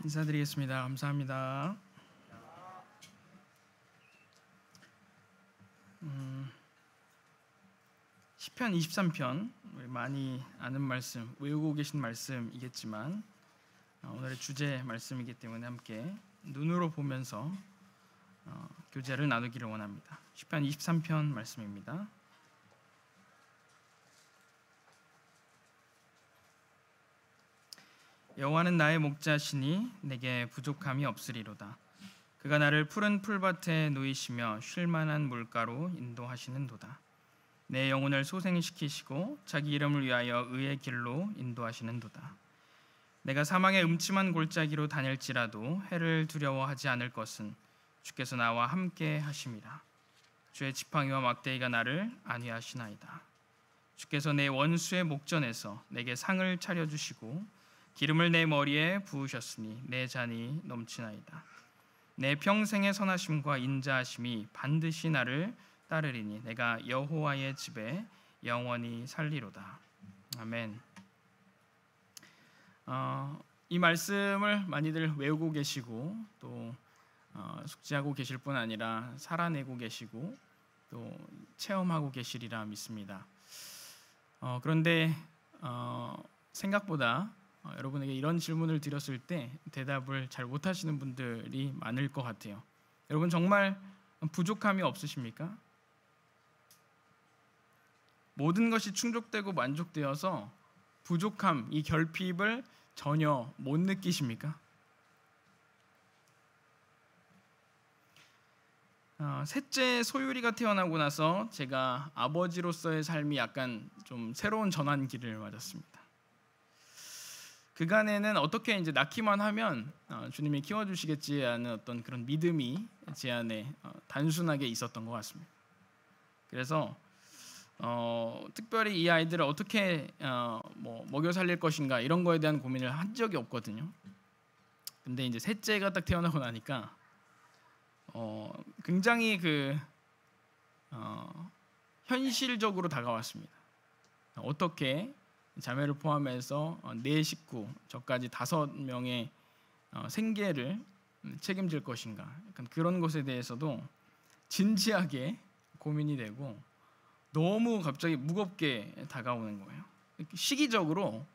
인사드리겠습니다. 감사합니다. 시편 23편 우리 많이 아는 말씀, 외우고 계신 말씀이겠지만 오늘의 주제 말씀이기 때문에 함께 눈으로 보면서 교제를 나누기를 원합니다. 시편 23편 말씀입니다. 여호와는 나의 목자시니 내게 부족함이 없으리로다. 그가 나를 푸른 풀밭에 누이시며 쉴만한 물가로 인도하시는도다. 내 영혼을 소생시키시고 자기 이름을 위하여 의의 길로 인도하시는도다. 내가 사망의 음침한 골짜기로 다닐지라도 해를 두려워하지 않을 것은 주께서 나와 함께 하심이라. 주의 지팡이와 막대기가 나를 안위하시나이다. 주께서 내 원수의 목전에서 내게 상을 차려주시고 기름을 내 머리에 부으셨으니 내 잔이 넘치나이다. 내 평생의 선하심과 인자하심이 반드시 나를 따르리니 내가 여호와의 집에 영원히 살리로다. 아멘. 이 말씀을 많이들 외우고 계시고 또 숙지하고 계실 뿐 아니라 살아내고 계시고 또 체험하고 계시리라 믿습니다. 그런데 생각보다 여러분에게 이런 질문을 드렸을 때 대답을 잘 못하시는 분들이 많을 것 같아요. 여러분 정말 부족함이 없으십니까? 모든 것이 충족되고 만족되어서 부족함, 이 결핍을 전혀 못 느끼십니까? 셋째 소율이가 태어나고 나서 제가 아버지로서의 삶이 약간 좀 새로운 전환기를 맞았습니다. 그간에는 어떻게 이제 낳기만 하면 주님이 키워주시겠지 하는 어떤 그런 믿음이 제 안에 단순하게 있었던 것 같습니다. 그래서 특별히 이 아이들을 어떻게 먹여 살릴 것인가 이런 거에 대한 고민을 한 적이 없거든요. 근데 이제 셋째가 딱 태어나고 나니까 굉장히 현실적으로 다가왔습니다. 어떻게 자매를 포함해서 4식구, 저까지 5명의 생계를 책임질 것인가, 약간 그런 것에 대해서도 진지하게 고민이 되고 너무 갑자기 무겁게 다가오는 거예요. 시기적으로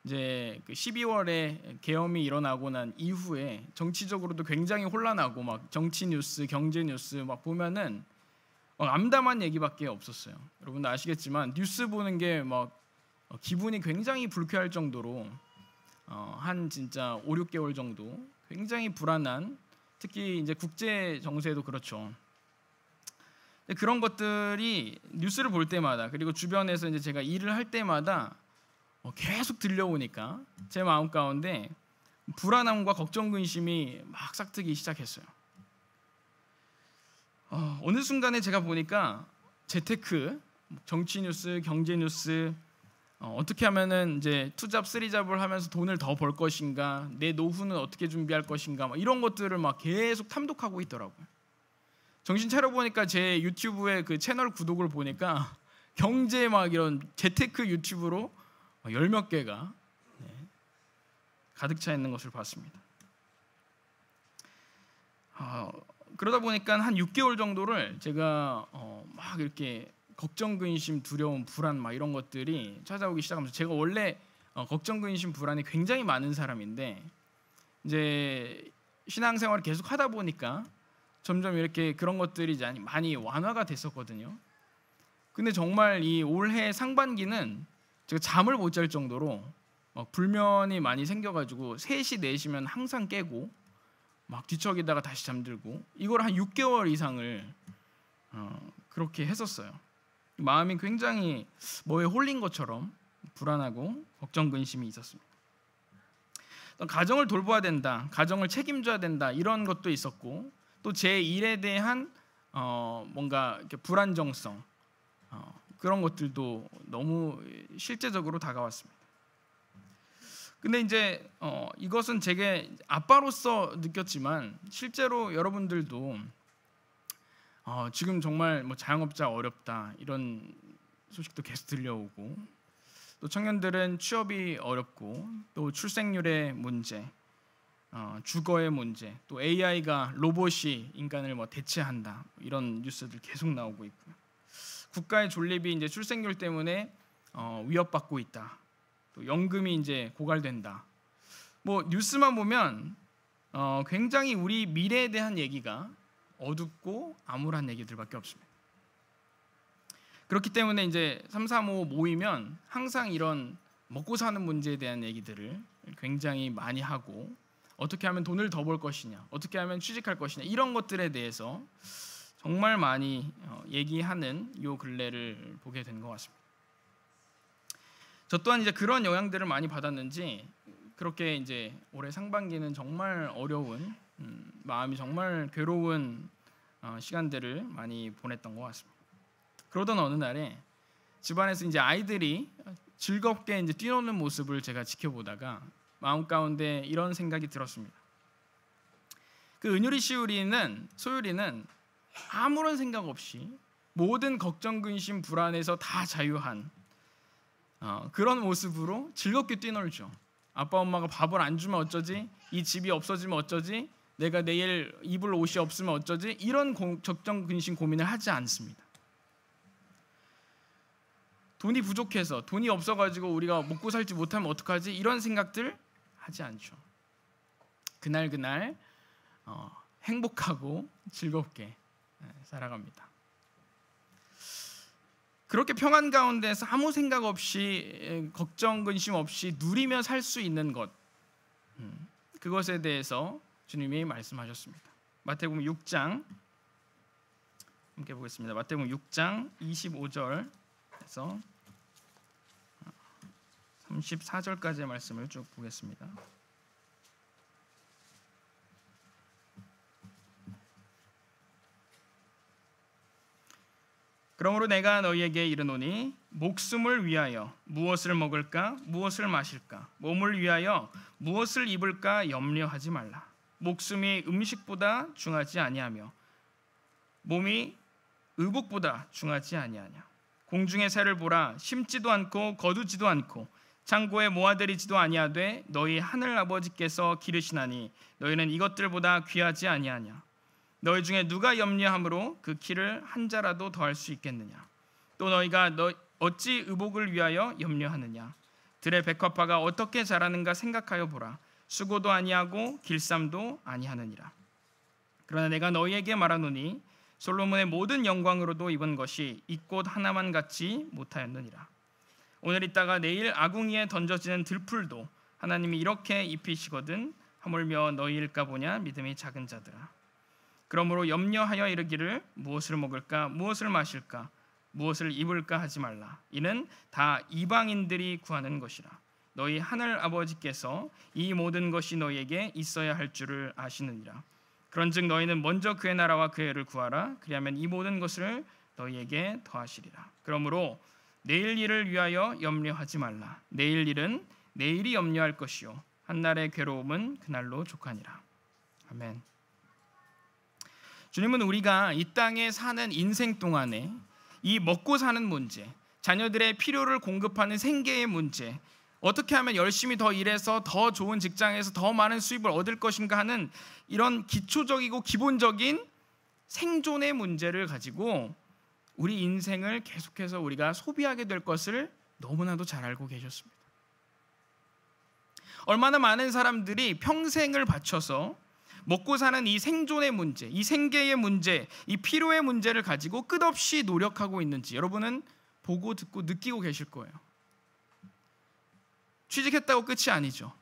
이제 12월에 계엄이 일어나고 난 이후에 정치적으로도 굉장히 혼란하고 막 정치 뉴스, 경제 뉴스 막 보면은 암담한 얘기밖에 없었어요. 여러분도 아시겠지만 뉴스 보는 게 막 기분이 굉장히 불쾌할 정도로 한 진짜 5, 6개월 정도 굉장히 불안한, 특히 이제 국제 정세도 그렇죠. 그런 것들이 뉴스를 볼 때마다, 그리고 주변에서 이제 제가 일을 할 때마다 계속 들려오니까 제 마음 가운데 불안함과 걱정, 근심이 막 싹트기 시작했어요. 어느 순간에 제가 보니까 재테크, 정치 뉴스, 경제 뉴스, 어떻게 하면은 이제 투잡, 쓰리잡을 하면서 돈을 더 벌 것인가, 내 노후는 어떻게 준비할 것인가, 이런 것들을 막 계속 탐독하고 있더라고요. 정신 차려 보니까 제 유튜브의 그 채널 구독을 보니까 경제 막 이런 재테크 유튜브로 10몇 개가 가득 차 있는 것을 봤습니다. 그러다 보니까 한 6개월 정도를 제가 막 이렇게 걱정, 근심, 두려움, 불안 막 이런 것들이 찾아오기 시작하면서, 제가 원래 걱정, 근심, 불안이 굉장히 많은 사람인데 이제 신앙생활을 계속 하다 보니까 점점 이렇게 그런 것들이 이제 많이 완화가 됐었거든요. 근데 정말 이 올해 상반기는 제가 잠을 못 잘 정도로 막 불면이 많이 생겨가지고 3시, 4시면 항상 깨고 막 뒤척이다가 다시 잠들고, 이걸 한 6개월 이상을 그렇게 했었어요. 마음이 굉장히 뭐에 홀린 것처럼 불안하고 걱정, 근심이 있었습니다. 가정을 돌봐야 된다, 가정을 책임져야 된다, 이런 것도 있었고, 또 제 일에 대한 뭔가 이렇게 불안정성, 그런 것들도 너무 실제적으로 다가왔습니다. 근데 이제 이것은 제게 아빠로서 느꼈지만 실제로 여러분들도 지금 정말 자영업자 어렵다 이런 소식도 계속 들려오고, 또 청년들은 취업이 어렵고 또 출생률의 문제, 주거의 문제, 또 AI가 로봇이 인간을 대체한다, 이런 뉴스들 계속 나오고 있고요. 국가의 존립이 이제 출생률 때문에 위협받고 있다. 또 연금이 이제 고갈된다. 뉴스만 보면 굉장히 우리 미래에 대한 얘기가 어둡고 암울한 얘기들밖에 없습니다. 그렇기 때문에 이제 335 모이면 항상 이런 먹고 사는 문제에 대한 얘기들을 굉장히 많이 하고, 어떻게 하면 돈을 더 벌 것이냐, 어떻게 하면 취직할 것이냐, 이런 것들에 대해서 정말 많이 얘기하는 요 근래를 보게 된 것 같습니다. 저 또한 이제 그런 영향들을 많이 받았는지 그렇게 이제 올해 상반기는 정말 어려운, 마음이 정말 괴로운 시간들을 많이 보냈던 것 같습니다. 그러던 어느 날에 집안에서 이제 아이들이 즐겁게 이제 뛰노는 모습을 제가 지켜보다가 마음 가운데 이런 생각이 들었습니다. 그 은유리 소율이는 아무런 생각 없이 모든 걱정, 근심, 불안에서 다 자유한 그런 모습으로 즐겁게 뛰놀죠. 아빠 엄마가 밥을 안 주면 어쩌지? 이 집이 없어지면 어쩌지? 내가 내일 입을 옷이 없으면 어쩌지? 이런 걱정, 근심, 고민을 하지 않습니다. 돈이 부족해서, 돈이 없어가지고 우리가 먹고 살지 못하면 어떡하지? 이런 생각들 하지 않죠. 그날 행복하고 즐겁게 살아갑니다. 그렇게 평안 가운데서 아무 생각 없이, 걱정 근심 없이 누리며 살 수 있는 것, 그것에 대해서 주님이 말씀하셨습니다. 마태복음 6장 함께 보겠습니다. 마태복음 6장 25절에서 34절까지의 말씀을 쭉 보겠습니다. 그러므로 내가 너희에게 이르노니 목숨을 위하여 무엇을 먹을까 무엇을 마실까, 몸을 위하여 무엇을 입을까 염려하지 말라. 목숨이 음식보다 중하지 아니하며 몸이 의복보다 중하지 아니하냐. 공중의 새를 보라. 심지도 않고 거두지도 않고 창고에 모아들이지도 아니하되 너희 하늘 아버지께서 기르시나니 너희는 이것들보다 귀하지 아니하냐. 너희 중에 누가 염려함으로 그 키를 한 자라도 더할 수 있겠느냐. 또 너희가 어찌 의복을 위하여 염려하느냐. 들의 백합화가 어떻게 자라는가 생각하여 보라. 수고도 아니하고 길쌈도 아니하느니라. 그러나 내가 너희에게 말하노니 솔로몬의 모든 영광으로도 입은 것이 이 꽃 하나만 같지 못하였느니라. 오늘 있다가 내일 아궁이에 던져지는 들풀도 하나님이 이렇게 입히시거든 하물며 너희일까 보냐 믿음이 작은 자들아. 그러므로 염려하여 이르기를 무엇을 먹을까 무엇을 마실까 무엇을 입을까 하지 말라. 이는 다 이방인들이 구하는 것이라. 너희 하늘 아버지께서 이 모든 것이 너희에게 있어야 할 줄을 아시느니라. 그런즉 너희는 먼저 그의 나라와 그의 의를 구하라. 그리하면 이 모든 것을 너희에게 더하시리라. 그러므로 내일 일을 위하여 염려하지 말라. 내일 일은 내일이 염려할 것이요 한날의 괴로움은 그날로 족하니라. 아멘. 주님은 우리가 이 땅에 사는 인생 동안에 이 먹고 사는 문제, 자녀들의 필요를 공급하는 생계의 문제, 어떻게 하면 열심히 더 일해서 더 좋은 직장에서 더 많은 수입을 얻을 것인가 하는 이런 기초적이고 기본적인 생존의 문제를 가지고 우리 인생을 계속해서 우리가 소비하게 될 것을 너무나도 잘 알고 계셨습니다. 얼마나 많은 사람들이 평생을 바쳐서 먹고 사는 이 생존의 문제, 이 생계의 문제, 이 필요의 문제를 가지고 끝없이 노력하고 있는지 여러분은 보고 듣고 느끼고 계실 거예요. 취직했다고 끝이 아니죠.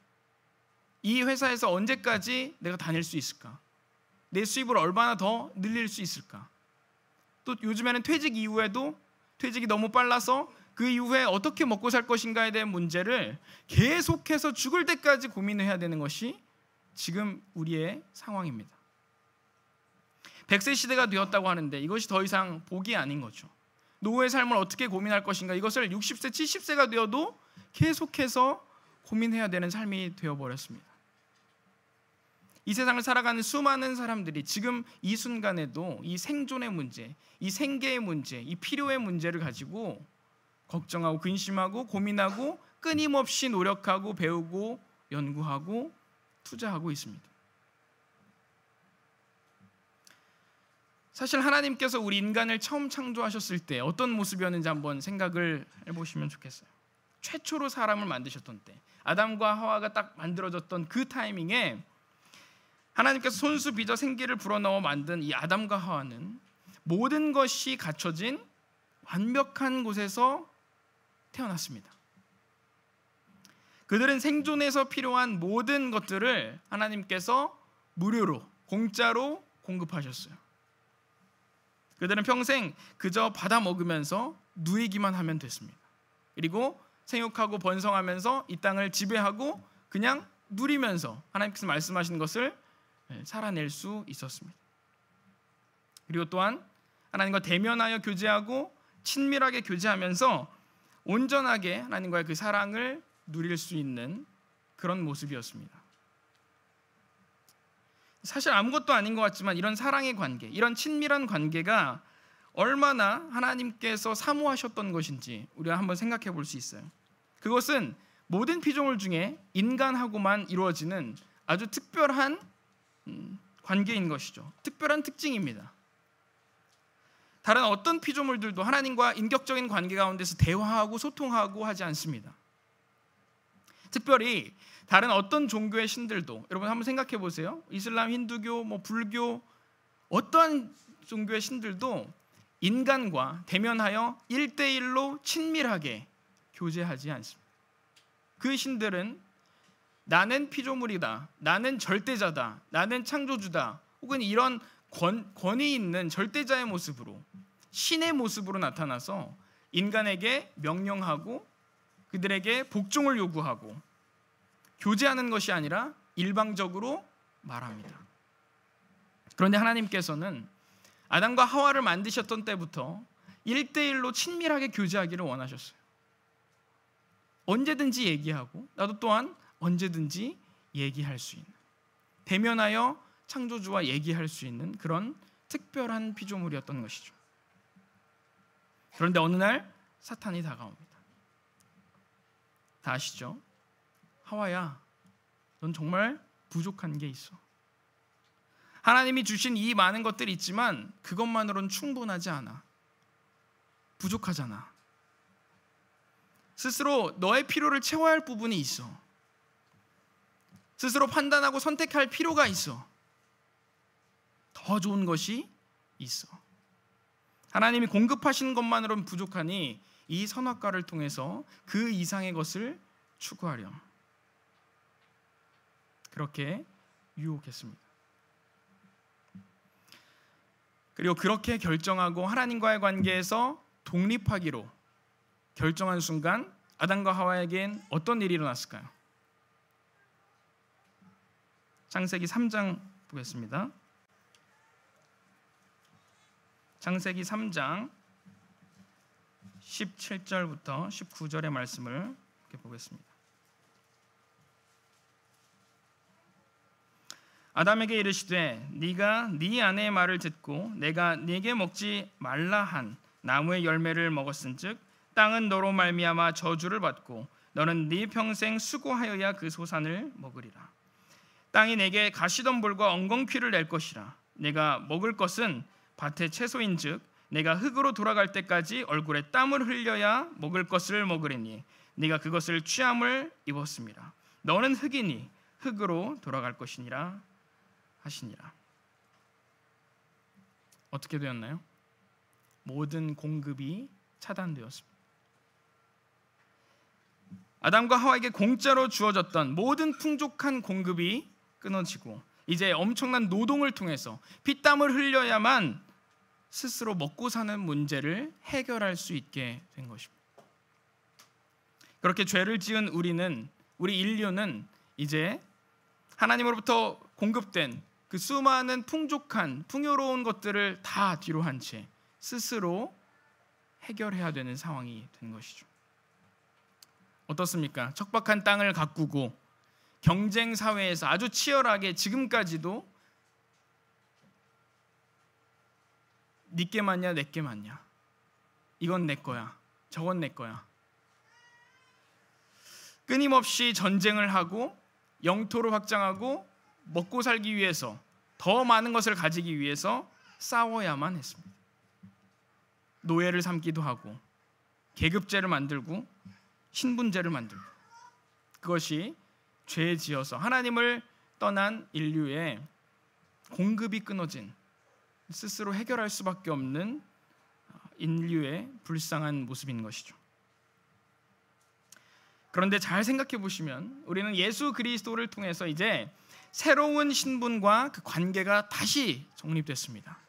이 회사에서 언제까지 내가 다닐 수 있을까? 내 수입을 얼마나 더 늘릴 수 있을까? 또 요즘에는 퇴직 이후에도 퇴직이 너무 빨라서 그 이후에 어떻게 먹고 살 것인가에 대한 문제를 계속해서 죽을 때까지 고민해야 되는 것이 지금 우리의 상황입니다. 100세 시대가 되었다고 하는데 이것이 더 이상 복이 아닌 거죠. 노후의 삶을 어떻게 고민할 것인가, 이것을 60세, 70세가 되어도 계속해서 고민해야 되는 삶이 되어버렸습니다. 이 세상을 살아가는 수많은 사람들이 지금 이 순간에도 이 생존의 문제, 이 생계의 문제, 이 필요의 문제를 가지고 걱정하고 근심하고 고민하고 끊임없이 노력하고 배우고 연구하고 투자하고 있습니다. 사실 하나님께서 우리 인간을 처음 창조하셨을 때 어떤 모습이었는지 한번 생각을 해보시면 좋겠어요. 최초로 사람을 만드셨던 때, 아담과 하와가 딱 만들어졌던 그 타이밍에 하나님께서 손수 빚어 생기를 불어넣어 만든 이 아담과 하와는 모든 것이 갖춰진 완벽한 곳에서 태어났습니다. 그들은 생존에서 필요한 모든 것들을 하나님께서 무료로, 공짜로 공급하셨어요. 그들은 평생 그저 받아 먹으면서 누이기만 하면 됐습니다. 그리고 생육하고 번성하면서 이 땅을 지배하고 그냥 누리면서 하나님께서 말씀하신 것을 살아낼 수 있었습니다. 그리고 또한 하나님과 대면하여 교제하고 친밀하게 교제하면서 온전하게 하나님과의 그 사랑을 누릴 수 있는 그런 모습이었습니다. 사실 아무것도 아닌 것 같지만 이런 사랑의 관계, 이런 친밀한 관계가 얼마나 하나님께서 사모하셨던 것인지 우리가 한번 생각해 볼 수 있어요. 그것은 모든 피조물 중에 인간하고만 이루어지는 아주 특별한 관계인 것이죠. 특별한 특징입니다. 다른 어떤 피조물들도 하나님과 인격적인 관계 가운데서 대화하고 소통하고 하지 않습니다. 특별히 다른 어떤 종교의 신들도, 여러분 한번 생각해 보세요. 이슬람, 힌두교, 불교, 어떠한 종교의 신들도 인간과 대면하여 1대1로 친밀하게 교제하지 않습니다. 그 신들은 나는 피조물이다, 나는 절대자다, 나는 창조주다, 혹은 이런 권위 있는 절대자의 모습으로, 신의 모습으로 나타나서 인간에게 명령하고 그들에게 복종을 요구하고 교제하는 것이 아니라 일방적으로 말합니다. 그런데 하나님께서는 아담과 하와를 만드셨던 때부터 1대1로 친밀하게 교제하기를 원하셨어요. 언제든지 얘기하고 나도 또한 언제든지 얘기할 수 있는, 대면하여 창조주와 얘기할 수 있는 그런 특별한 피조물이었던 것이죠. 그런데 어느 날 사탄이 다가옵니다. 다 아시죠? 하와야, 넌 정말 부족한 게 있어. 하나님이 주신 이 많은 것들이 있지만 그것만으로는 충분하지 않아. 부족하잖아. 스스로 너의 필요를 채워야 할 부분이 있어. 스스로 판단하고 선택할 필요가 있어. 더 좋은 것이 있어. 하나님이 공급하시는 것만으로는 부족하니 이 선악과를 통해서 그 이상의 것을 추구하렴. 그렇게 유혹했습니다. 그리고 그렇게 결정하고 하나님과의 관계에서 독립하기로 결정한 순간 아담과 하와에겐 어떤 일이 일어났을까요? 창세기 3장 보겠습니다. 창세기 3장 17절부터 19절의 말씀을 보겠습니다. 아담에게 이르시되 네가 네 아내의 말을 듣고 내가 네게 먹지 말라 한 나무의 열매를 먹었은즉 땅은 너로 말미암아 저주를 받고 너는 네 평생 수고하여야 그 소산을 먹으리라. 땅이 내게 가시덤불과 엉겅퀴를 낼 것이라. 내가 먹을 것은 밭의 채소인즉 내가 흙으로 돌아갈 때까지 얼굴에 땀을 흘려야 먹을 것을 먹으리니 네가 그것을 취함을 입었습니다. 너는 흙이니 흙으로 돌아갈 것이니라 하시니라. 어떻게 되었나요? 모든 공급이 차단되었습니다. 아담과 하와에게 공짜로 주어졌던 모든 풍족한 공급이 끊어지고 이제 엄청난 노동을 통해서 피땀을 흘려야만 스스로 먹고 사는 문제를 해결할 수 있게 된 것입니다. 그렇게 죄를 지은 우리 인류는 이제 하나님으로부터 공급된 그 수많은 풍족한 풍요로운 것들을 다 뒤로 한 채 스스로 해결해야 되는 상황이 된 것이죠. 어떻습니까? 척박한 땅을 가꾸고 경쟁 사회에서 아주 치열하게 지금까지도 니께 맞냐 내께 맞냐, 이건 내 거야 저건 내 거야, 끊임없이 전쟁을 하고 영토를 확장하고 먹고 살기 위해서 더 많은 것을 가지기 위해서 싸워야만 했습니다. 노예를 삼기도 하고 계급제를 만들고 신분제를 만들고, 그것이 죄 지어서 하나님을 떠난 인류의 공급이 끊어진, 스스로 해결할 수밖에 없는 인류의 불쌍한 모습인 것이죠. 그런데 잘 생각해 보시면 우리는 예수 그리스도를 통해서 이제 새로운 신분과 그 관계가 다시 정립됐습니다.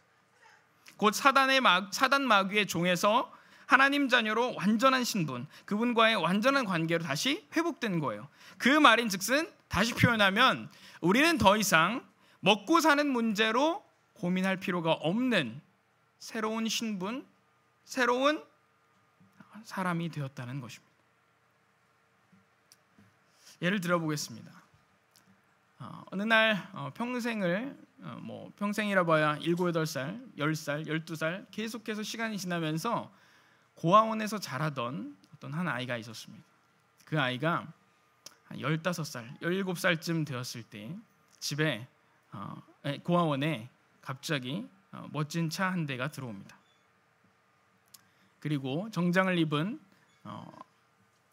곧 사단 마귀의 종에서 하나님 자녀로 완전한 신분, 그분과의 완전한 관계로 다시 회복된 거예요. 그 말인즉슨 다시 표현하면 우리는 더 이상 먹고 사는 문제로 고민할 필요가 없는 새로운 신분, 새로운 사람이 되었다는 것입니다. 예를 들어 보겠습니다. 어느 날 평생을 평생이라 봐야 7, 8살, 10살, 12살 계속해서 시간이 지나면서 고아원에서 자라던 어떤 한 아이가 있었습니다. 그 아이가 15살, 17살쯤 되었을 때 집에 고아원에 갑자기 멋진 차 한 대가 들어옵니다. 그리고 정장을 입은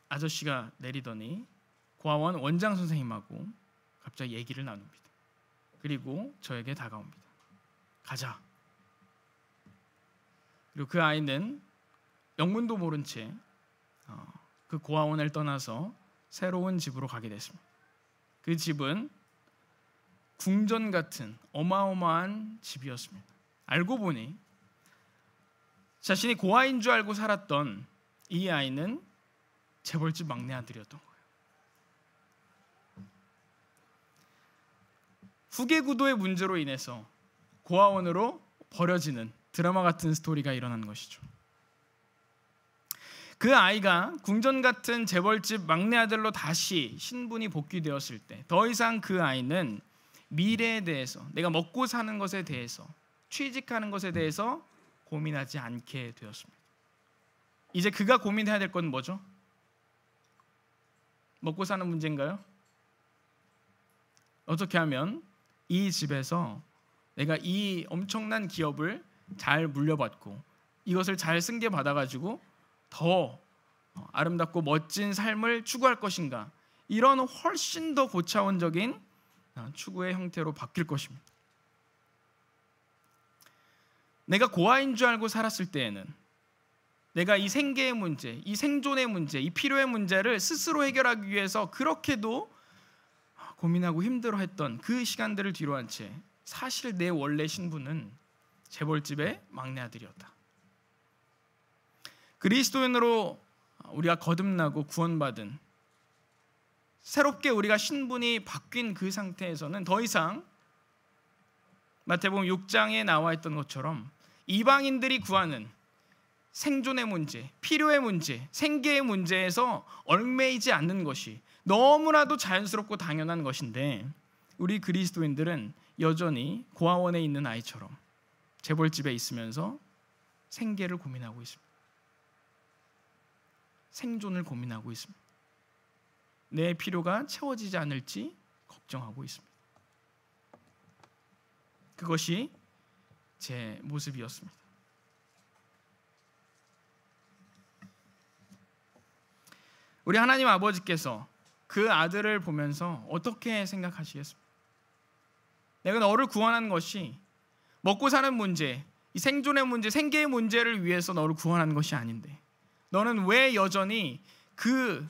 아저씨가 내리더니 고아원 원장 선생님하고 갑자기 얘기를 나눕니다. 그리고 저에게 다가옵니다. 가자. 그리고 그 아이는 영문도 모른 채 그 고아원을 떠나서 새로운 집으로 가게 됐습니다. 그 집은 궁전 같은 어마어마한 집이었습니다. 알고 보니 자신이 고아인 줄 알고 살았던 이 아이는 재벌집 막내 아들이었던 거예요. 후계구도의 문제로 인해서 고아원으로 버려지는 드라마 같은 스토리가 일어난 것이죠. 그 아이가 궁전 같은 재벌집 막내 아들로 다시 신분이 복귀되었을 때 더 이상 그 아이는 미래에 대해서, 내가 먹고 사는 것에 대해서, 취직하는 것에 대해서 고민하지 않게 되었습니다. 이제 그가 고민해야 될 건 뭐죠? 먹고 사는 문제인가요? 어떻게 하면 이 집에서 내가 이 엄청난 기업을 잘 물려받고 이것을 잘 승계받아가지고 더 아름답고 멋진 삶을 추구할 것인가, 이런 훨씬 더 고차원적인 추구의 형태로 바뀔 것입니다. 내가 고아인 줄 알고 살았을 때에는 내가 이 생계의 문제, 이 생존의 문제, 이 필요의 문제를 스스로 해결하기 위해서 그렇게도 고민하고 힘들어했던 그 시간들을 뒤로 한 채 사실 내 원래 신분은 재벌집의 막내 아들이었다. 그리스도인으로 우리가 거듭나고 구원받은, 새롭게 우리가 신분이 바뀐 그 상태에서는 더 이상 마태복음 6장에 나와 있던 것처럼 이방인들이 구하는 생존의 문제, 필요의 문제, 생계의 문제에서 얽매이지 않는 것이 너무나도 자연스럽고 당연한 것인데, 우리 그리스도인들은 여전히 고아원에 있는 아이처럼 재벌집에 있으면서 생계를 고민하고 있습니다. 생존을 고민하고 있습니다. 내 필요가 채워지지 않을지 걱정하고 있습니다. 그것이 제 모습이었습니다. 우리 하나님 아버지께서 그 아들을 보면서 어떻게 생각하시겠습니까? 내가 너를 구원한 것이 먹고 사는 문제, 이 생존의 문제, 생계의 문제를 위해서 너를 구원한 것이 아닌데 너는 왜 여전히 그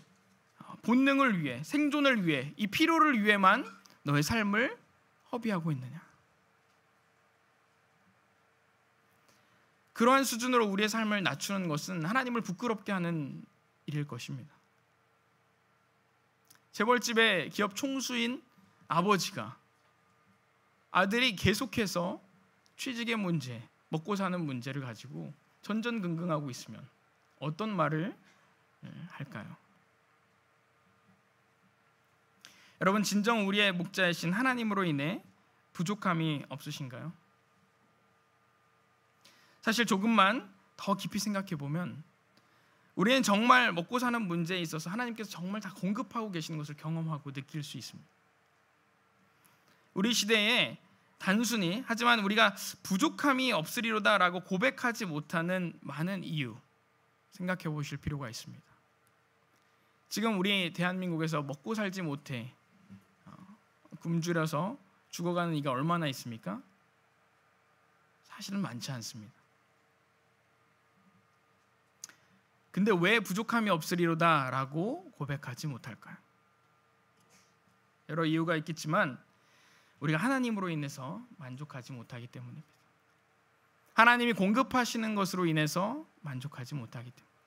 본능을 위해, 생존을 위해, 이 필요를 위해만 너의 삶을 허비하고 있느냐? 그러한 수준으로 우리의 삶을 낮추는 것은 하나님을 부끄럽게 하는 일일 것입니다. 재벌집의 기업 총수인 아버지가 아들이 계속해서 취직의 문제, 먹고 사는 문제를 가지고 전전긍긍하고 있으면 어떤 말을 할까요? 여러분, 진정 우리의 목자이신 하나님으로 인해 부족함이 없으신가요? 사실 조금만 더 깊이 생각해 보면 우리는 정말 먹고 사는 문제에 있어서 하나님께서 정말 다 공급하고 계시는 것을 경험하고 느낄 수 있습니다. 우리 시대에 단순히 하지만 우리가 부족함이 없으리로다라고 고백하지 못하는 많은 이유 생각해 보실 필요가 있습니다. 지금 우리 대한민국에서 먹고 살지 못해 굶주려서 죽어가는 이가 얼마나 있습니까? 사실은 많지 않습니다. 근데 왜 부족함이 없으리로다라고 고백하지 못할까요? 여러 이유가 있겠지만 우리가 하나님으로 인해서 만족하지 못하기 때문입니다. 하나님이 공급하시는 것으로 인해서 만족하지 못하기 때문입니다.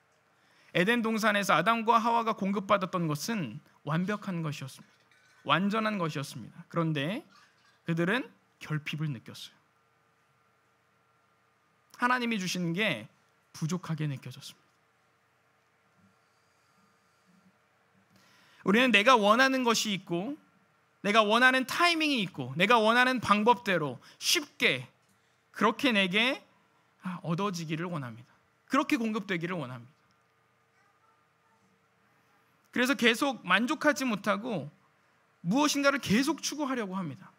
에덴 동산에서 아담과 하와가 공급받았던 것은 완벽한 것이었습니다. 완전한 것이었습니다. 그런데 그들은 결핍을 느꼈어요. 하나님이 주시는 게 부족하게 느껴졌습니다. 우리는 내가 원하는 것이 있고 내가 원하는 타이밍이 있고 내가 원하는 방법대로 쉽게 그렇게 내게 얻어지기를 원합니다. 그렇게 공급되기를 원합니다. 그래서 계속 만족하지 못하고 무엇인가를 계속 추구하려고 합니다.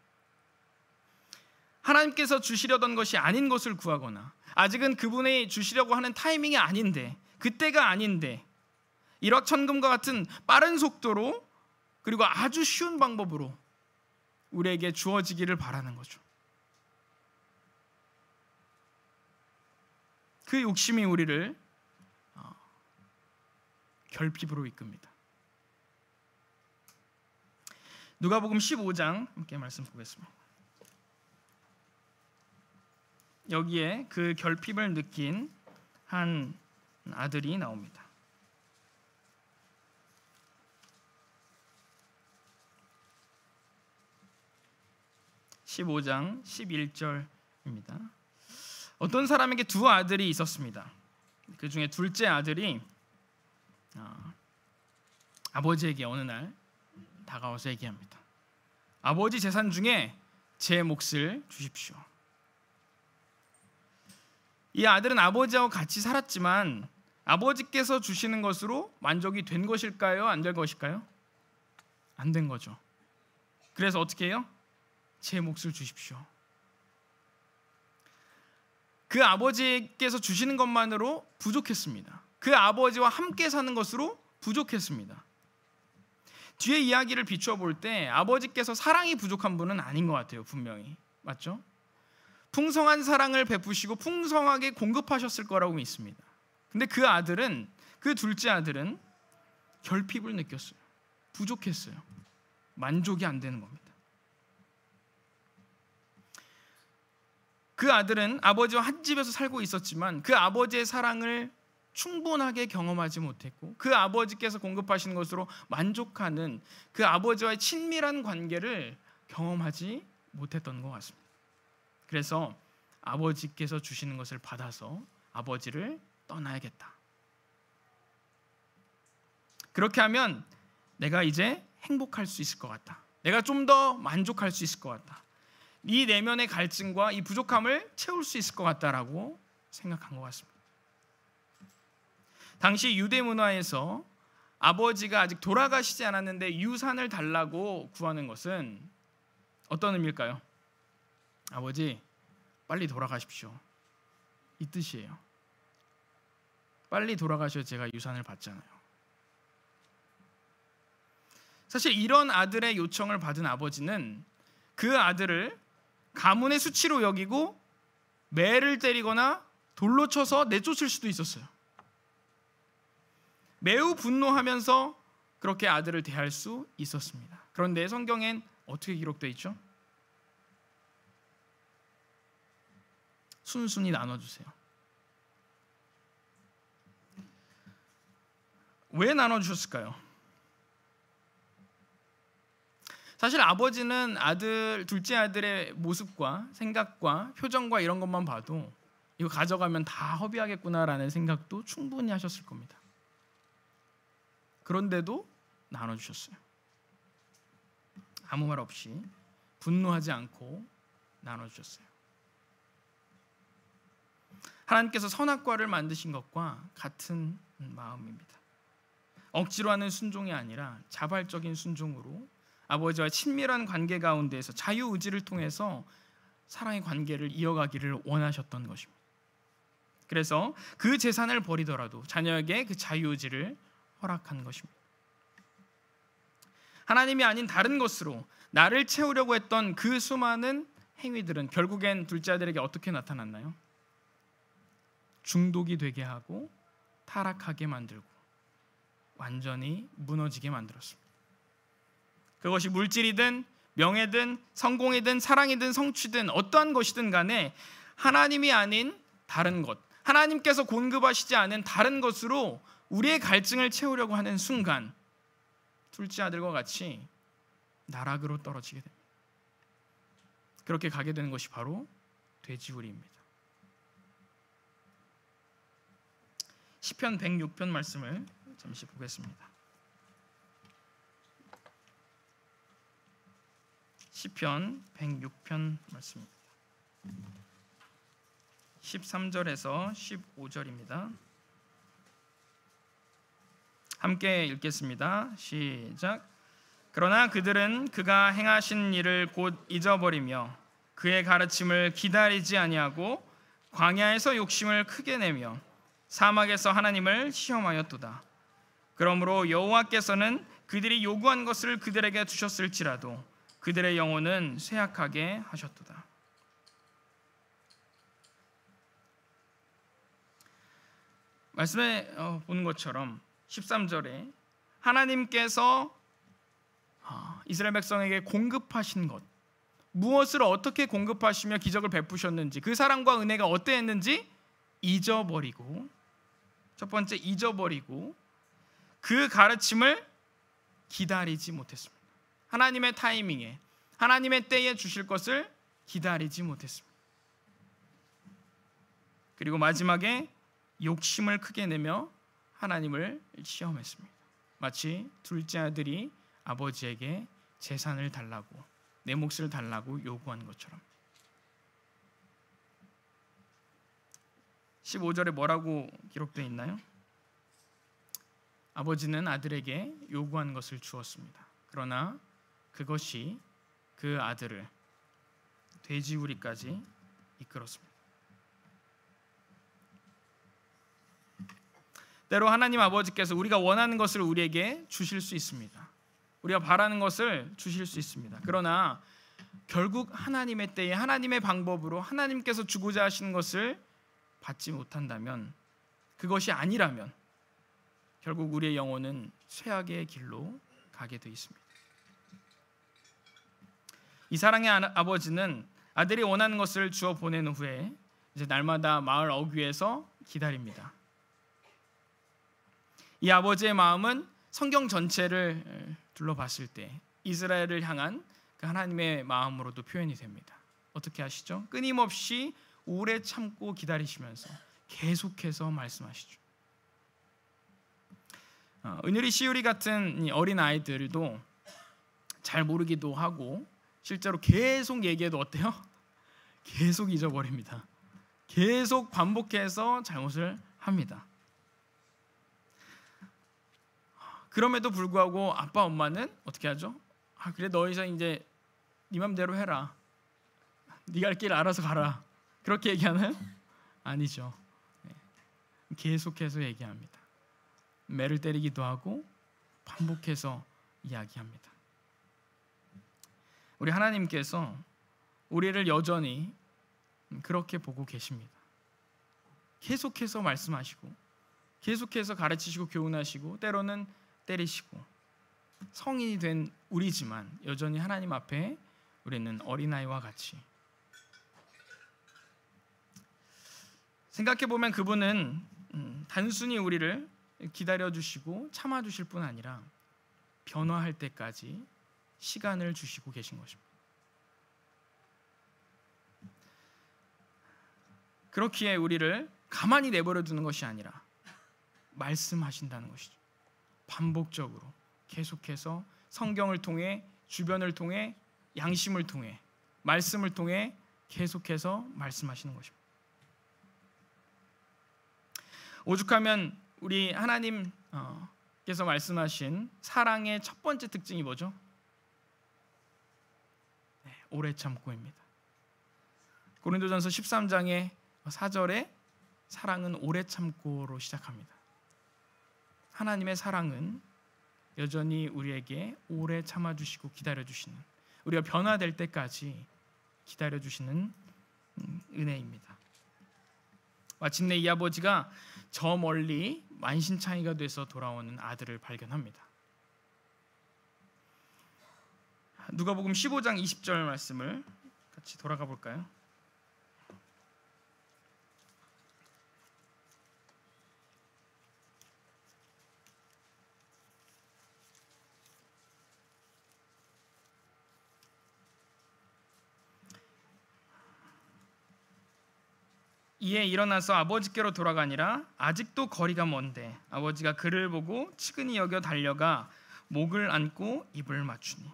하나님께서 주시려던 것이 아닌 것을 구하거나 아직은 그분이 주시려고 하는 타이밍이 아닌데 그때가 아닌데 일확천금과 같은 빠른 속도로 그리고 아주 쉬운 방법으로 우리에게 주어지기를 바라는 거죠. 그 욕심이 우리를 결핍으로 이끕니다. 누가복음 15장 함께 말씀 보겠습니다. 여기에 그 결핍을 느낀 한 아들이 나옵니다. 15장 11절입니다. 어떤 사람에게 두 아들이 있었습니다. 그 중에 둘째 아들이 아버지에게 어느 날 다가와서 얘기합니다. 아버지 재산 중에 제 몫을 주십시오. 이 아들은 아버지하고 같이 살았지만 아버지께서 주시는 것으로 만족이 된 것일까요? 안 된 것일까요? 안 된 거죠. 그래서 어떻게 해요? 제 몫을 주십시오. 그 아버지께서 주시는 것만으로 부족했습니다. 그 아버지와 함께 사는 것으로 부족했습니다. 뒤에 이야기를 비추어 볼 때 아버지께서 사랑이 부족한 분은 아닌 것 같아요. 분명히. 맞죠? 풍성한 사랑을 베푸시고 풍성하게 공급하셨을 거라고 믿습니다. 근데 그 아들은, 그 둘째 아들은 결핍을 느꼈어요. 부족했어요. 만족이 안 되는 겁니다. 그 아들은 아버지와 한 집에서 살고 있었지만 그 아버지의 사랑을 충분하게 경험하지 못했고 그 아버지께서 공급하시는 것으로 만족하는 그 아버지와의 친밀한 관계를 경험하지 못했던 것 같습니다. 그래서 아버지께서 주시는 것을 받아서 아버지를 떠나야겠다. 그렇게 하면 내가 이제 행복할 수 있을 것 같다. 내가 좀 더 만족할 수 있을 것 같다. 이 내면의 갈증과 이 부족함을 채울 수 있을 것 같다라고 생각한 것 같습니다. 당시 유대 문화에서 아버지가 아직 돌아가시지 않았는데 유산을 달라고 구하는 것은 어떤 의미일까요? 아버지, 빨리 돌아가십시오. 이 뜻이에요. 빨리 돌아가셔야 제가 유산을 받잖아요. 사실 이런 아들의 요청을 받은 아버지는 그 아들을 가문의 수치로 여기고 매를 때리거나 돌로 쳐서 내쫓을 수도 있었어요. 매우 분노하면서 그렇게 아들을 대할 수 있었습니다. 그런데 성경엔 어떻게 기록되어 있죠? 순순히 나눠주세요. 왜 나눠주셨을까요? 사실 아버지는 둘째 아들의 모습과 생각과 표정과 이런 것만 봐도 이거 가져가면 다 허비하겠구나라는 생각도 충분히 하셨을 겁니다. 그런데도 나눠주셨어요. 아무 말 없이 분노하지 않고 나눠주셨어요. 하나님께서 선악과를 만드신 것과 같은 마음입니다. 억지로 하는 순종이 아니라 자발적인 순종으로 아버지와 친밀한 관계 가운데에서 자유의지를 통해서 사랑의 관계를 이어가기를 원하셨던 것입니다. 그래서 그 재산을 버리더라도 자녀에게 그 자유의지를 허락한 것입니다. 하나님이 아닌 다른 것으로 나를 채우려고 했던 그 수많은 행위들은 결국엔 둘째 아들에게 어떻게 나타났나요? 중독이 되게 하고 타락하게 만들고 완전히 무너지게 만들었습니다. 그것이 물질이든 명예든 성공이든 사랑이든 성취든 어떠한 것이든 간에 하나님이 아닌 다른 것, 하나님께서 공급하시지 않은 다른 것으로 우리의 갈증을 채우려고 하는 순간 둘째 아들과 같이 나락으로 떨어지게 됩니다. 그렇게 가게 되는 것이 바로 돼지우리입니다. 시편 106편 말씀을 잠시 보겠습니다. 시편 106편 말씀입니다. 13절에서 15절입니다. 함께 읽겠습니다. 시작. 그러나 그들은 그가 행하신 일을 곧 잊어버리며 그의 가르침을 기다리지 아니하고 광야에서 욕심을 크게 내며 사막에서 하나님을 시험하였도다. 그러므로 여호와께서는 그들이 요구한 것을 그들에게 주셨을지라도 그들의 영혼은 쇠약하게 하셨도다. 말씀에 보는 것처럼 13절에 하나님께서 이스라엘 백성에게 공급하신 것, 무엇을 어떻게 공급하시며 기적을 베푸셨는지, 그 사랑과 은혜가 어떠했는지 잊어버리고, 첫 번째 잊어버리고 그 가르침을 기다리지 못했습니다. 하나님의 타이밍에, 하나님의 때에 주실 것을 기다리지 못했습니다. 그리고 마지막에 욕심을 크게 내며 하나님을 시험했습니다. 마치 둘째 아들이 아버지에게 재산을 달라고, 내 몫을 달라고 요구한 것처럼. 15절에 뭐라고 기록되어 있나요? 아버지는 아들에게 요구한 것을 주었습니다. 그러나 그것이 그 아들을 돼지우리까지 이끌었습니다. 때로 하나님 아버지께서 우리가 원하는 것을 우리에게 주실 수 있습니다. 우리가 바라는 것을 주실 수 있습니다. 그러나 결국 하나님의 때에 하나님의 방법으로 하나님께서 주고자 하시는 것을 받지 못한다면, 그것이 아니라면 결국 우리의 영혼은 쇠악의 길로 가게 되어 있습니다. 이 사랑의 아버지는 아들이 원하는 것을 주어 보낸 후에 이제 날마다 마을 어귀에서 기다립니다. 이 아버지의 마음은 성경 전체를 둘러봤을 때 이스라엘을 향한 그 하나님의 마음으로도 표현이 됩니다. 어떻게 하시죠? 끊임없이 오래 참고 기다리시면서 계속해서 말씀하시죠. 은율이 시우리 같은 어린 아이들도 잘 모르기도 하고 실제로 계속 얘기해도 어때요? 계속 잊어버립니다. 계속 반복해서 잘못을 합니다. 그럼에도 불구하고 아빠 엄마는 어떻게 하죠? 그래 너 이제 네 맘대로 해라. 네가 할 길 알아서 가라. 그렇게 얘기하나요? 아니죠. 계속해서 얘기합니다. 매를 때리기도 하고 반복해서 이야기합니다. 우리 하나님께서 우리를 여전히 그렇게 보고 계십니다. 계속해서 말씀하시고 계속해서 가르치시고 교훈하시고 때로는 때리시고, 성인이 된 우리지만 여전히 하나님 앞에 우리는 어린아이와 같이, 생각해보면 그분은 단순히 우리를 기다려주시고 참아주실 뿐 아니라 변화할 때까지 시간을 주시고 계신 것입니다. 그렇기에 우리를 가만히 내버려 두는 것이 아니라 말씀하신다는 것이죠. 반복적으로 계속해서 성경을 통해, 주변을 통해, 양심을 통해, 말씀을 통해 계속해서 말씀하시는 것입니다. 오죽하면 우리 하나님께서 말씀하신 사랑의 첫 번째 특징이 뭐죠? 오래 참고입니다. 고린도전서 13장의 4절에 사랑은 오래 참고로 시작합니다. 하나님의 사랑은 여전히 우리에게 오래 참아주시고 기다려주시는, 우리가 변화될 때까지 기다려주시는 은혜입니다. 마침내 이 아버지가 저 멀리 만신창이가 돼서 돌아오는 아들을 발견합니다. 누가복음 15장 20절 말씀을 같이 돌아가 볼까요? 이에 일어나서 아버지께로 돌아가니라. 아직도 거리가 먼데 아버지가 그를 보고 측은히 여겨 달려가 목을 안고 입을 맞추니.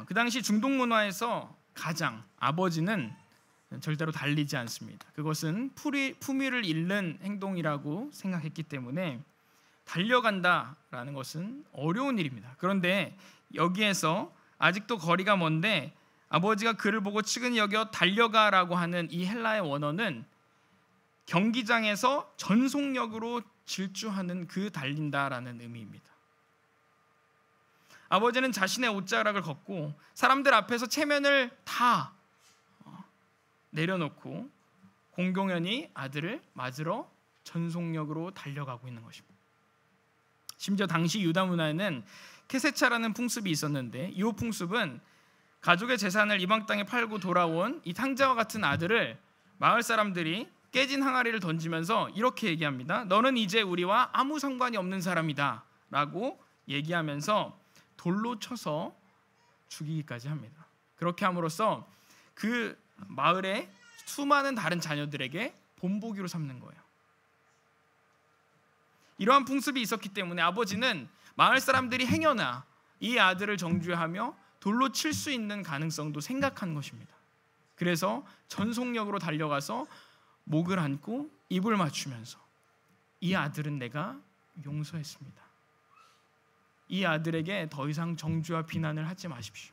그 당시 중동 문화에서 가장 아버지는 절대로 달리지 않습니다. 그것은 품위를 잃는 행동이라고 생각했기 때문에 달려간다라는 것은 어려운 일입니다. 그런데 여기에서 아직도 거리가 먼데 아버지가 그를 보고 측은히 여겨 달려가라고 하는 이 헬라의 원어는 경기장에서 전속력으로 질주하는 그 달린다라는 의미입니다. 아버지는 자신의 옷자락을 걷고 사람들 앞에서 체면을 다 내려놓고 공공연히 아들을 맞으러 전속력으로 달려가고 있는 것입니다. 심지어 당시 유다 문화에는 케세차라는 풍습이 있었는데 이 풍습은 가족의 재산을 이방 땅에 팔고 돌아온 이 탕자와 같은 아들을 마을 사람들이 깨진 항아리를 던지면서 이렇게 얘기합니다. 너는 이제 우리와 아무 상관이 없는 사람이다 라고 얘기하면서 돌로 쳐서 죽이기까지 합니다. 그렇게 함으로써 그 마을의 수많은 다른 자녀들에게 본보기로 삼는 거예요. 이러한 풍습이 있었기 때문에 아버지는 마을 사람들이 행여나 이 아들을 정죄하며 돌로 칠 수 있는 가능성도 생각한 것입니다. 그래서 전속력으로 달려가서 목을 안고 입을 맞추면서 이 아들은 내가 용서했습니다. 이 아들에게 더 이상 정죄와 비난을 하지 마십시오.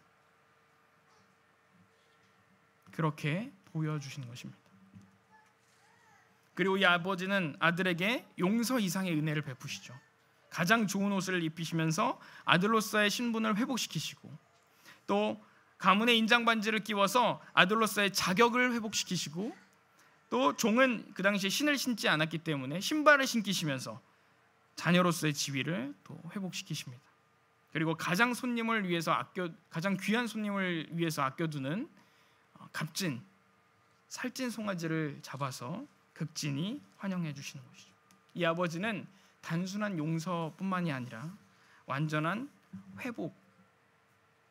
그렇게 보여주시는 것입니다. 그리고 이 아버지는 아들에게 용서 이상의 은혜를 베푸시죠. 가장 좋은 옷을 입히시면서 아들로서의 신분을 회복시키시고 또 가문의 인장 반지를 끼워서 아들로서의 자격을 회복시키시고 또 종은 그 당시에 신을 신지 않았기 때문에 신발을 신기시면서 자녀로서의 지위를 또 회복시키십니다. 그리고 가장 귀한 손님을 위해서 아껴두는 값진 살찐 송아지를 잡아서 극진히 환영해 주시는 것이죠. 이 아버지는 단순한 용서뿐만이 아니라 완전한 회복,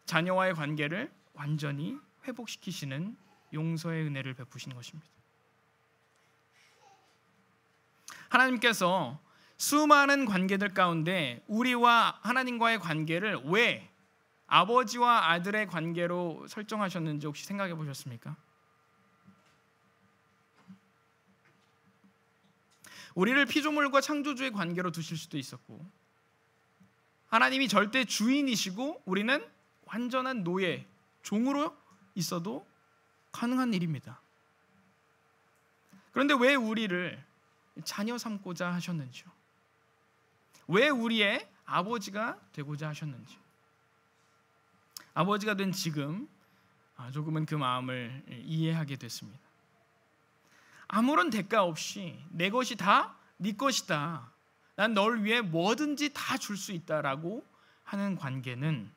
자녀와의 관계를 완전히 회복시키시는 용서의 은혜를 베푸시는 것입니다. 하나님께서 수많은 관계들 가운데 우리와 하나님과의 관계를 왜 아버지와 아들의 관계로 설정하셨는지 혹시 생각해 보셨습니까? 우리를 피조물과 창조주의 관계로 두실 수도 있었고 하나님이 절대 주인이시고 우리는 완전한 노예, 종으로 있어도 가능한 일입니다. 그런데 왜 우리를 자녀 삼고자 하셨는지요? 왜 우리의 아버지가 되고자 하셨는지? 아버지가 된 지금 조금은 그 마음을 이해하게 됐습니다. 아무런 대가 없이 내 것이 다 네 것이다. 난 널 위해 뭐든지 다 줄 수 있다라고 하는 관계는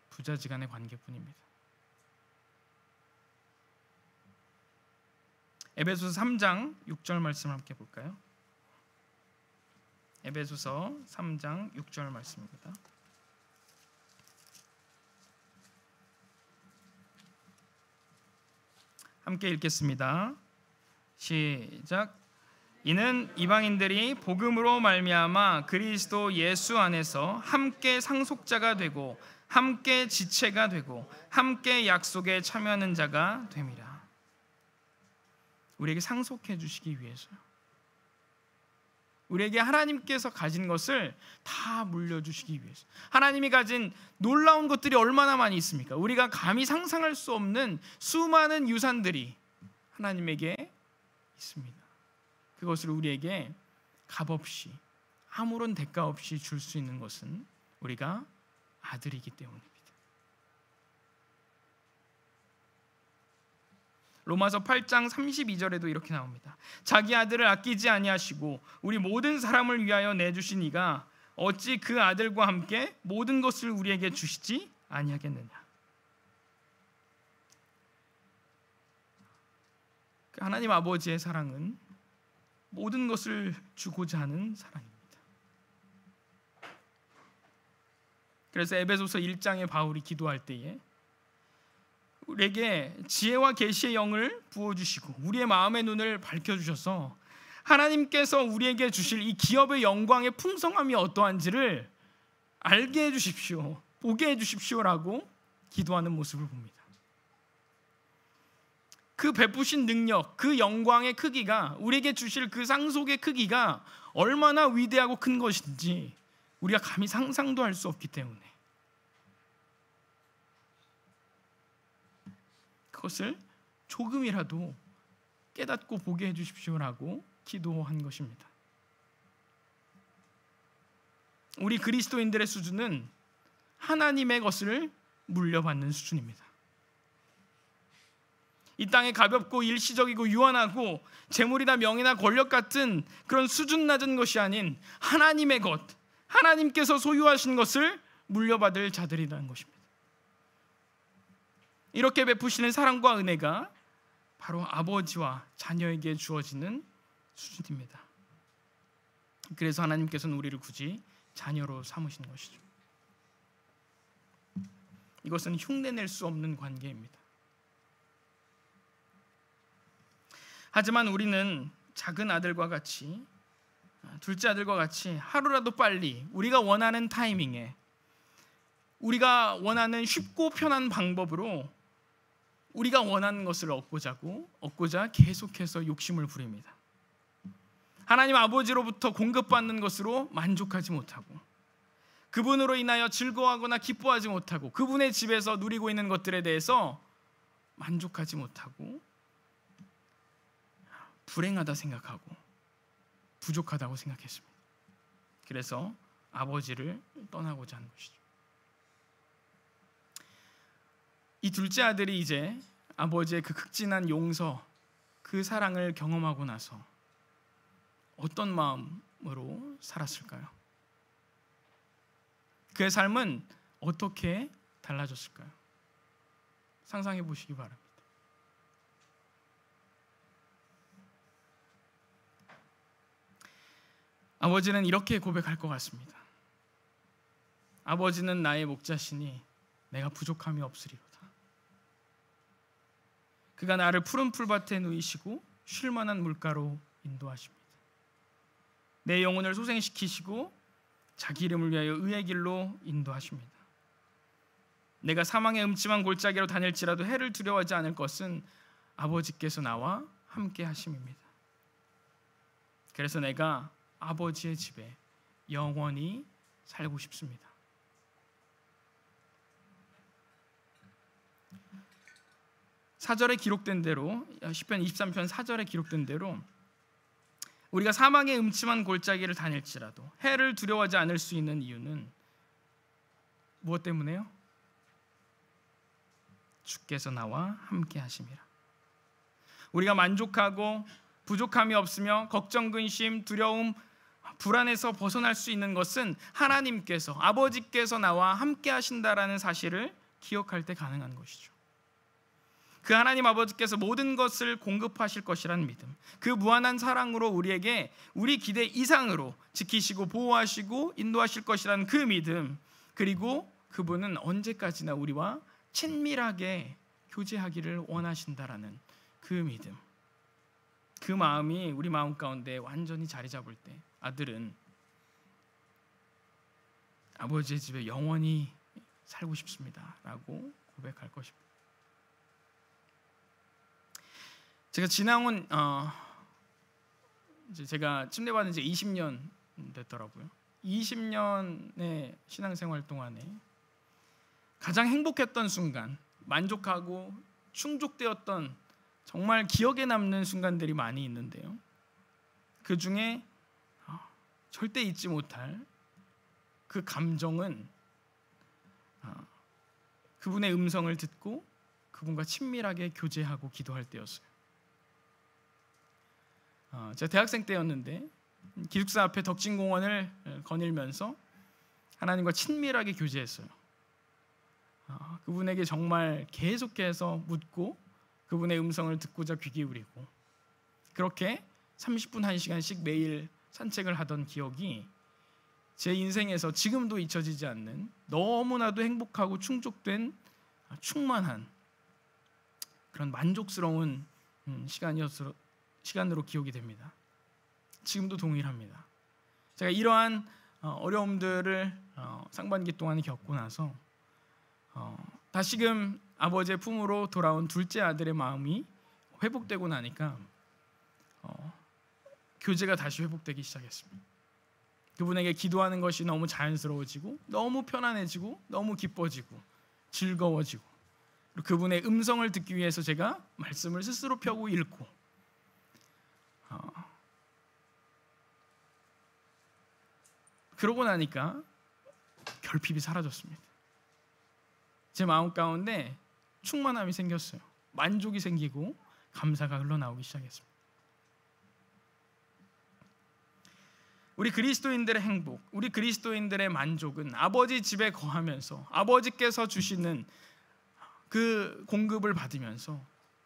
부자지간의 관계뿐입니다. 에베소서 3장 6절 말씀을 함께 볼까요? 에베소서 3장 6절 말씀입니다. 함께 읽겠습니다. 시작. 이는 이방인들이 복음으로 말미암아 그리스도 예수 안에서 함께 상속자가 되고 함께 지체가 되고 함께 약속에 참여하는 자가 됨이라. 우리에게 상속해 주시기 위해서요. 우리에게 하나님께서 가진 것을 다 물려주시기 위해서. 하나님이 가진 놀라운 것들이 얼마나 많이 있습니까? 우리가 감히 상상할 수 없는 수많은 유산들이 하나님에게 있습니다. 그것을 우리에게 값없이, 아무런 대가 없이 줄 수 있는 것은 우리가 아들이기 때문입니다. 로마서 8장 32절에도 이렇게 나옵니다. 자기 아들을 아끼지 아니하시고 우리 모든 사람을 위하여 내주신 이가 어찌 그 아들과 함께 모든 것을 우리에게 주시지 아니하겠느냐. 하나님 아버지의 사랑은 모든 것을 주고자 하는 사랑입니다. 그래서 에베소서 1장에 바울이 기도할 때에 우리에게 지혜와 계시의 영을 부어주시고 우리의 마음의 눈을 밝혀주셔서 하나님께서 우리에게 주실 이 기업의 영광의 풍성함이 어떠한지를 알게 해주십시오, 보게 해주십시오라고 기도하는 모습을 봅니다. 그 베푸신 능력, 그 영광의 크기가, 우리에게 주실 그 상속의 크기가 얼마나 위대하고 큰 것인지 우리가 감히 상상도 할 수 없기 때문에 그것을 조금이라도 깨닫고 보게 해주십시오라고 기도한 것입니다. 우리 그리스도인들의 수준은 하나님의 것을 물려받는 수준입니다. 이 땅에 가볍고 일시적이고 유한하고 재물이나 명예나 권력 같은 그런 수준 낮은 것이 아닌 하나님의 것, 하나님께서 소유하신 것을 물려받을 자들이라는 것입니다. 이렇게 베푸시는 사랑과 은혜가 바로 아버지와 자녀에게 주어지는 수준입니다. 그래서 하나님께서는 우리를 굳이 자녀로 삼으신 것이죠. 이것은 흉내낼 수 없는 관계입니다. 하지만 우리는 작은 아들과 같이, 둘째 아들과 같이 하루라도 빨리 우리가 원하는 타이밍에, 우리가 원하는 쉽고 편한 방법으로 우리가 원하는 것을 얻고자 계속해서 욕심을 부립니다. 하나님 아버지로부터 공급받는 것으로 만족하지 못하고, 그분으로 인하여 즐거워하거나 기뻐하지 못하고, 그분의 집에서 누리고 있는 것들에 대해서 만족하지 못하고 불행하다 생각하고 부족하다고 생각했습니다. 그래서 아버지를 떠나고자 하는 것이죠. 이 둘째 아들이 이제 아버지의 그 극진한 용서, 그 사랑을 경험하고 나서 어떤 마음으로 살았을까요? 그의 삶은 어떻게 달라졌을까요? 상상해 보시기 바랍니다. 아버지는 이렇게 고백할 것 같습니다. 아버지는 나의 목자시니 내가 부족함이 없으리로다. 그가 나를 푸른 풀밭에 누이시고 쉴 만한 물가로 인도하십니다. 내 영혼을 소생시키시고 자기 이름을 위하여 의의 길로 인도하십니다. 내가 사망의 음침한 골짜기로 다닐지라도 해를 두려워하지 않을 것은 아버지께서 나와 함께 하심입니다. 그래서 내가 아버지의 집에 영원히 살고 싶습니다. 사절에 기록된 대로, 시편 23편 4절에 기록된 대로 우리가 사망의 음침한 골짜기를 다닐지라도 해를 두려워하지 않을 수 있는 이유는 무엇 때문에요? 주께서 나와 함께 하심이라. 우리가 만족하고 부족함이 없으며 걱정, 근심, 두려움, 불안에서 벗어날 수 있는 것은 하나님께서, 아버지께서 나와 함께 하신다라는 사실을 기억할 때 가능한 것이죠. 그 하나님 아버지께서 모든 것을 공급하실 것이라는 믿음, 그 무한한 사랑으로 우리에게 우리 기대 이상으로 지키시고 보호하시고 인도하실 것이라는 그 믿음, 그리고 그분은 언제까지나 우리와 친밀하게 교제하기를 원하신다라는 그 믿음, 그 마음이 우리 마음 가운데 완전히 자리 잡을 때 아들은 아버지의 집에 영원히 살고 싶습니다 라고 고백할 것입니다. 제가 지나온 이제 제가 침례받은 지 20년 됐더라고요. 20년의 신앙생활 동안에 가장 행복했던 순간, 만족하고 충족되었던 정말 기억에 남는 순간들이 많이 있는데요. 그 중에 절대 잊지 못할 그 감정은 그분의 음성을 듣고 그분과 친밀하게 교제하고 기도할 때였어요. 제가 대학생 때였는데 기숙사 앞에 덕진공원을 거닐면서 하나님과 친밀하게 교제했어요. 그분에게 정말 계속해서 묻고 그분의 음성을 듣고자 귀 기울이고 그렇게 30분 1시간씩 매일 산책을 하던 기억이 제 인생에서 지금도 잊혀지지 않는 너무나도 행복하고 충족된 충만한 그런 만족스러운 시간으로 기억이 됩니다. 지금도 동일합니다. 제가 이러한 어려움들을 상반기 동안에 겪고 나서 다시금 아버지의 품으로 돌아온 둘째 아들의 마음이 회복되고 나니까 교제가 다시 회복되기 시작했습니다. 그분에게 기도하는 것이 너무 자연스러워지고 너무 편안해지고 너무 기뻐지고 즐거워지고 그분의 음성을 듣기 위해서 제가 말씀을 스스로 펴고 읽고 그러고 나니까 결핍이 사라졌습니다. 제 마음 가운데 충만함이 생겼어요. 만족이 생기고 감사가 흘러나오기 시작했습니다. 우리 그리스도인들의 행복, 우리 그리스도인들의 만족은 아버지 집에 거하면서 아버지께서 주시는 그 공급을 받으면서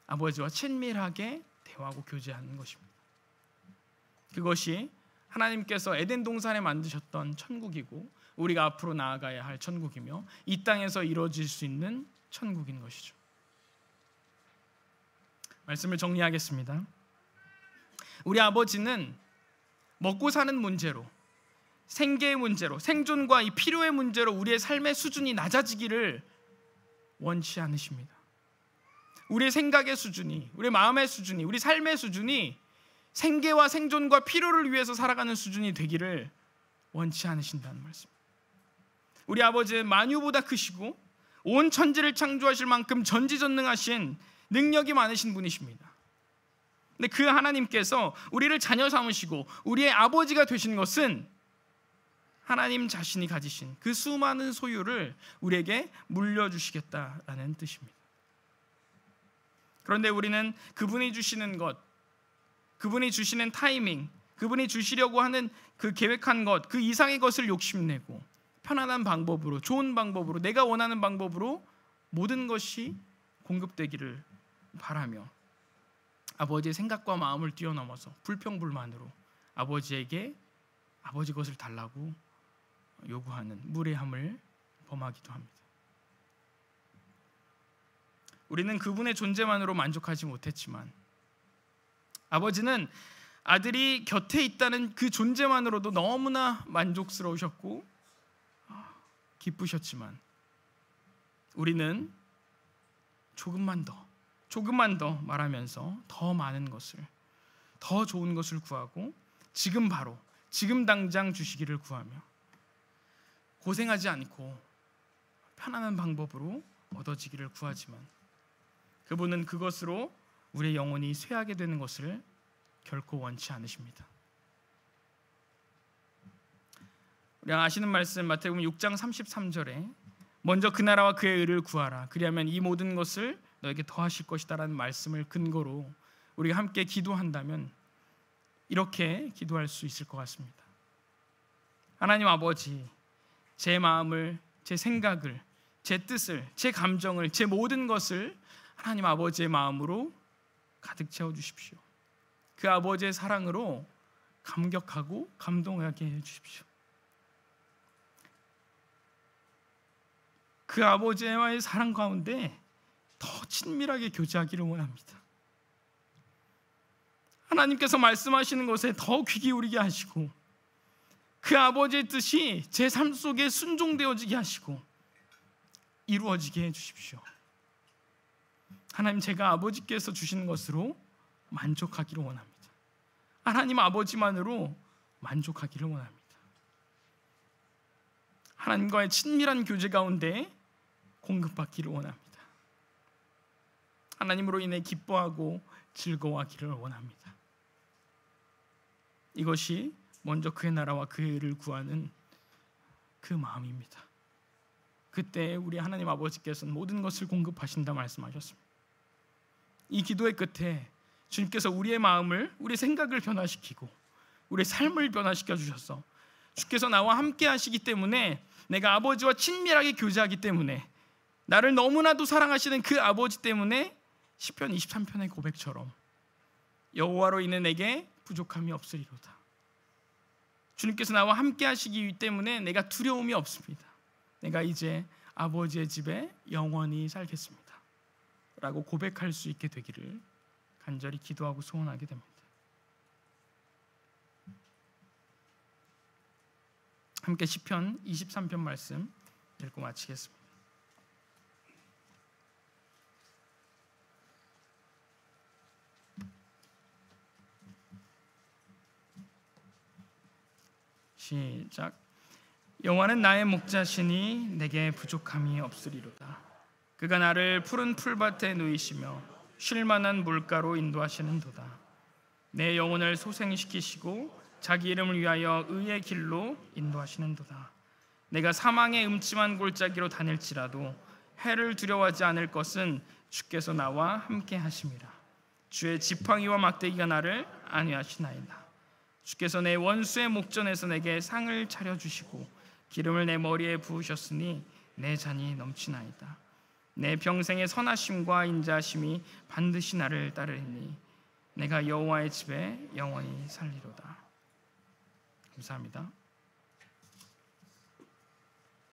아버지와 친밀하게 대화하고 교제하는 것입니다. 그것이 하나님께서 에덴 동산에 만드셨던 천국이고 우리가 앞으로 나아가야 할 천국이며 이 땅에서 이루어질 수 있는 천국인 것이죠. 말씀을 정리하겠습니다. 우리 아버지는 먹고 사는 문제로, 생계의 문제로, 생존과 이 필요의 문제로 우리의 삶의 수준이 낮아지기를 원치 않으십니다. 우리의 생각의 수준이, 우리의 마음의 수준이, 우리 삶의 수준이 생계와 생존과 필요를 위해서 살아가는 수준이 되기를 원치 않으신다는 말씀. 우리 아버지는 만유보다 크시고 온 천지를 창조하실 만큼 전지전능하신 능력이 많으신 분이십니다. 근데 그 하나님께서 우리를 자녀 삼으시고 우리의 아버지가 되신 것은 하나님 자신이 가지신 그 수많은 소유를 우리에게 물려주시겠다라는 뜻입니다. 그런데 우리는 그분이 주시는 것, 그분이 주시는 타이밍, 그분이 주시려고 하는 그 계획한 것, 그 이상의 것을 욕심내고 편안한 방법으로, 좋은 방법으로, 내가 원하는 방법으로 모든 것이 공급되기를 바라며 아버지의 생각과 마음을 뛰어넘어서 불평불만으로 아버지에게 아버지 것을 달라고 요구하는 무례함을 범하기도 합니다. 우리는 그분의 존재만으로 만족하지 못했지만 아버지는 아들이 곁에 있다는 그 존재만으로도 너무나 만족스러우셨고 기쁘셨지만 우리는 조금만 더 말하면서 더 많은 것을, 더 좋은 것을 구하고 지금 바로, 지금 당장 주시기를 구하며 고생하지 않고 편안한 방법으로 얻어지기를 구하지만 그분은 그것으로 우리의 영혼이 쇠하게 되는 것을 결코 원치 않으십니다. 우리가 아시는 말씀 마태복음 6장 33절에 먼저 그 나라와 그의 의를 구하라 그리하면 이 모든 것을 너에게 더하실 것이다라는 말씀을 근거로 우리가 함께 기도한다면 이렇게 기도할 수 있을 것 같습니다. 하나님 아버지, 제 마음을, 제 생각을, 제 뜻을, 제 감정을, 제 모든 것을 하나님 아버지의 마음으로 가득 채워주십시오. 그 아버지의 사랑으로 감격하고 감동하게 해주십시오. 그 아버지와의 사랑 가운데 더 친밀하게 교제하기를 원합니다. 하나님께서 말씀하시는 것에 더 귀 기울이게 하시고 그 아버지의 뜻이 제 삶 속에 순종되어지게 하시고 이루어지게 해주십시오. 하나님, 제가 아버지께서 주시는 것으로 만족하기를 원합니다. 하나님 아버지만으로 만족하기를 원합니다. 하나님과의 친밀한 교제 가운데 공급받기를 원합니다. 하나님으로 인해 기뻐하고 즐거워하기를 원합니다. 이것이 먼저 그의 나라와 그의 의를 구하는 그 마음입니다. 그때 우리 하나님 아버지께서는 모든 것을 공급하신다 말씀하셨습니다. 이 기도의 끝에 주님께서 우리의 마음을, 우리 생각을 변화시키고 우리의 삶을 변화시켜 주셔서 주께서 나와 함께 하시기 때문에, 내가 아버지와 친밀하게 교제하기 때문에, 나를 너무나도 사랑하시는 그 아버지 때문에 시편 23편의 고백처럼 여호와로 인해 내게 부족함이 없으리로다. 주님께서 나와 함께 하시기 때문에 내가 두려움이 없습니다. 내가 이제 아버지의 집에 영원히 살겠습니다 라고 고백할 수 있게 되기를 간절히 기도하고 소원하게 됩니다. 함께 시편 23편 말씀 읽고 마치겠습니다. 시작. 여호와는 나의 목자시니 내게 부족함이 없으리로다. 그가 나를 푸른 풀밭에 누이시며 쉴 만한 물가로 인도하시는도다. 내 영혼을 소생시키시고 자기 이름을 위하여 의의 길로 인도하시는도다. 내가 사망의 음침한 골짜기로 다닐지라도 해를 두려워하지 않을 것은 주께서 나와 함께 하심이라. 주의 지팡이와 막대기가 나를 안위하시나이다. 주께서 내 원수의 목전에서 내게 상을 차려주시고 기름을 내 머리에 부으셨으니 내 잔이 넘치나이다. 내 평생의 선하심과 인자하심이 반드시 나를 따르리니 내가 여호와의 집에 영원히 살리로다. 감사합니다.